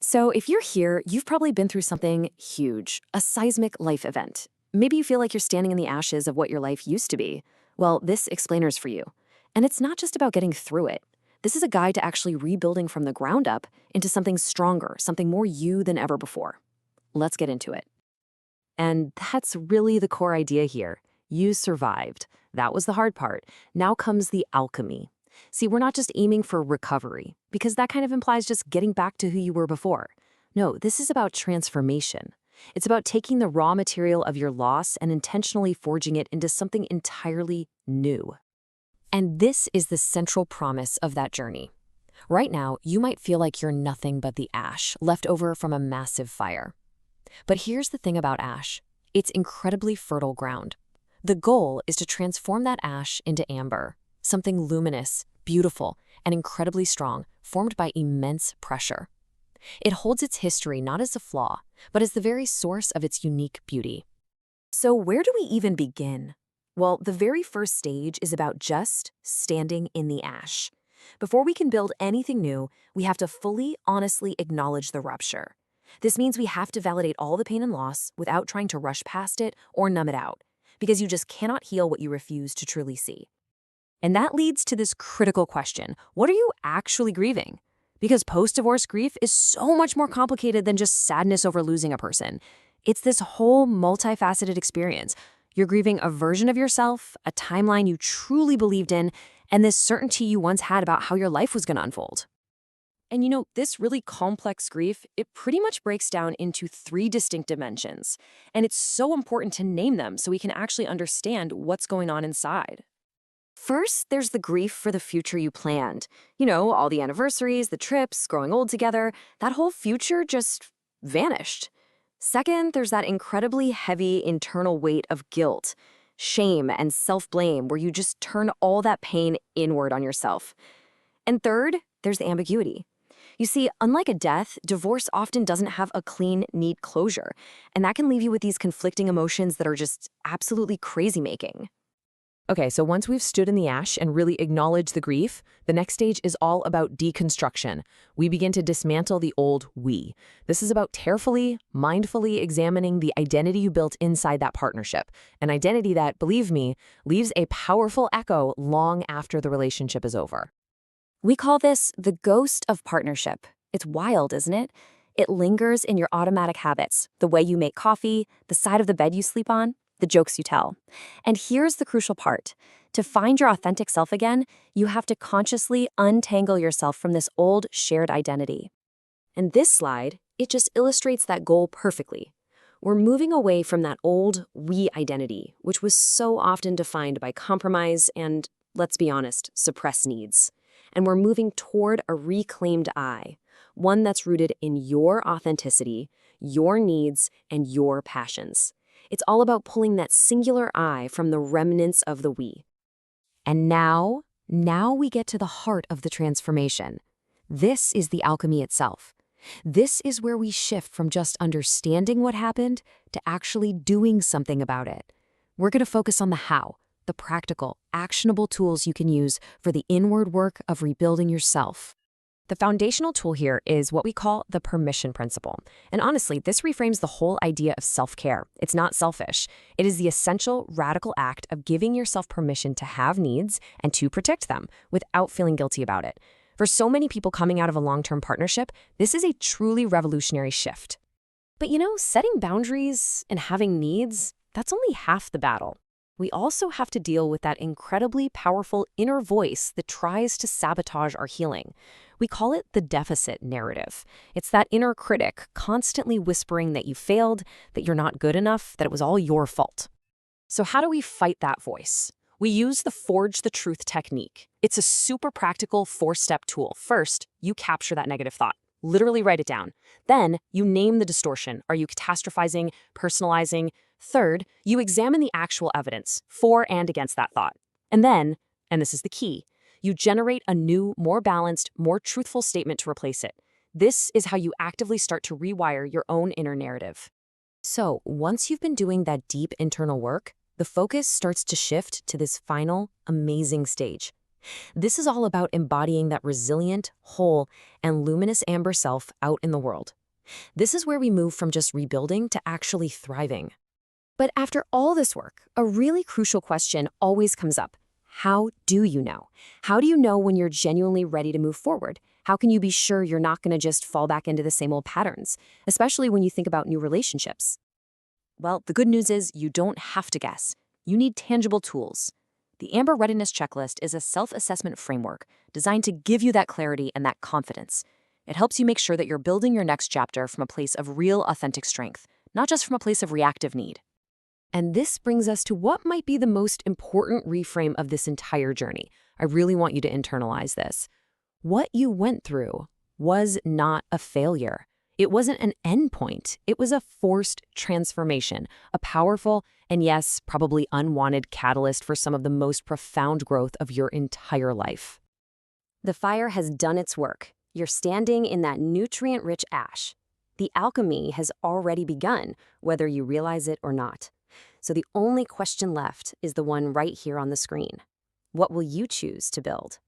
So, if you're here, you've probably been through something huge, a seismic life event. Maybe you feel like you're standing in the ashes of what your life used to be. Well, this explainer's for you. And it's not just about getting through it. This is a guide to actually rebuilding from the ground up into something stronger, something more you than ever before. Let's get into it. And that's really the core idea here. You survived. That was the hard part. Now comes the alchemy. See, we're not just aiming for recovery, because that kind of implies just getting back to who you were before. No, this is about transformation. It's about taking the raw material of your loss and intentionally forging it into something entirely new. And this is the central promise of that journey. Right now, you might feel like you're nothing but the ash left over from a massive fire. But here's the thing about ash. It's incredibly fertile ground. The goal is to transform that ash into amber, something luminous, beautiful, and incredibly strong, formed by immense pressure. It holds its history not as a flaw, but as the very source of its unique beauty. So where do we even begin? Well, the very first stage is about just standing in the ash. Before we can build anything new, we have to fully, honestly acknowledge the rupture. This means we have to validate all the pain and loss without trying to rush past it or numb it out, because you just cannot heal what you refuse to truly see. And that leads to this critical question: what are you actually grieving? Because post-divorce grief is so much more complicated than just sadness over losing a person. It's this whole multifaceted experience. You're grieving a version of yourself, a timeline you truly believed in, and this certainty you once had about how your life was going to unfold. And this really complex grief, it pretty much breaks down into three distinct dimensions. And it's so important to name them so we can actually understand what's going on inside. First, there's the grief for the future you planned. All the anniversaries, the trips, growing old together, that whole future just vanished. Second, there's that incredibly heavy internal weight of guilt, shame, and self-blame where you just turn all that pain inward on yourself. And third, there's the ambiguity. You see, unlike a death, divorce often doesn't have a clean, neat closure, and that can leave you with these conflicting emotions that are just absolutely crazy-making. Okay, so once we've stood in the ash and really acknowledged the grief, the next stage is all about deconstruction. We begin to dismantle the old we. This is about carefully, mindfully examining the identity you built inside that partnership, an identity that, believe me, leaves a powerful echo long after the relationship is over. We call this the ghost of partnership. It's wild, isn't it? It lingers in your automatic habits, the way you make coffee, the side of the bed you sleep on, the jokes you tell. And here's the crucial part. To find your authentic self again, you have to consciously untangle yourself from this old shared identity. And this slide, it just illustrates that goal perfectly. We're moving away from that old we identity, which was so often defined by compromise and, let's be honest, suppressed needs. And we're moving toward a reclaimed I, one that's rooted in your authenticity, your needs, and your passions. It's all about pulling that singular I from the remnants of the we. And now we get to the heart of the transformation. This is the alchemy itself. This is where we shift from just understanding what happened to actually doing something about it. We're going to focus on the how, the practical, actionable tools you can use for the inward work of rebuilding yourself. The foundational tool here is what we call the permission principle. And honestly, this reframes the whole idea of self-care. It's not selfish. It is the essential, radical act of giving yourself permission to have needs and to protect them without feeling guilty about it. For so many people coming out of a long-term partnership, this is a truly revolutionary shift. But setting boundaries and having needs, that's only half the battle. We also have to deal with that incredibly powerful inner voice that tries to sabotage our healing. We call it the deficit narrative. It's that inner critic constantly whispering that you failed, that you're not good enough, that it was all your fault. So how do we fight that voice? We use the Forge the Truth technique. It's a super practical 4-step tool. First, you capture that negative thought. Literally write it down. Then, you name the distortion. Are you catastrophizing, personalizing? Third, you examine the actual evidence for and against that thought. And then, and this is the key, you generate a new, more balanced, more truthful statement to replace it. This is how you actively start to rewire your own inner narrative. So, once you've been doing that deep internal work, the focus starts to shift to this final, amazing stage. This is all about embodying that resilient, whole, and luminous amber self out in the world. This is where we move from just rebuilding to actually thriving. But after all this work, a really crucial question always comes up. How do you know? How do you know when you're genuinely ready to move forward? How can you be sure you're not going to just fall back into the same old patterns, especially when you think about new relationships? Well, the good news is you don't have to guess. You need tangible tools. The Amber Readiness Checklist is a self-assessment framework designed to give you that clarity and that confidence. It helps you make sure that you're building your next chapter from a place of real, authentic strength, not just from a place of reactive need. And this brings us to what might be the most important reframe of this entire journey. I really want you to internalize this. What you went through was not a failure. It wasn't an endpoint. It was a forced transformation, a powerful and, yes, probably unwanted catalyst for some of the most profound growth of your entire life. The fire has done its work. You're standing in that nutrient-rich ash. The alchemy has already begun, whether you realize it or not. So the only question left is the one right here on the screen. What will you choose to build?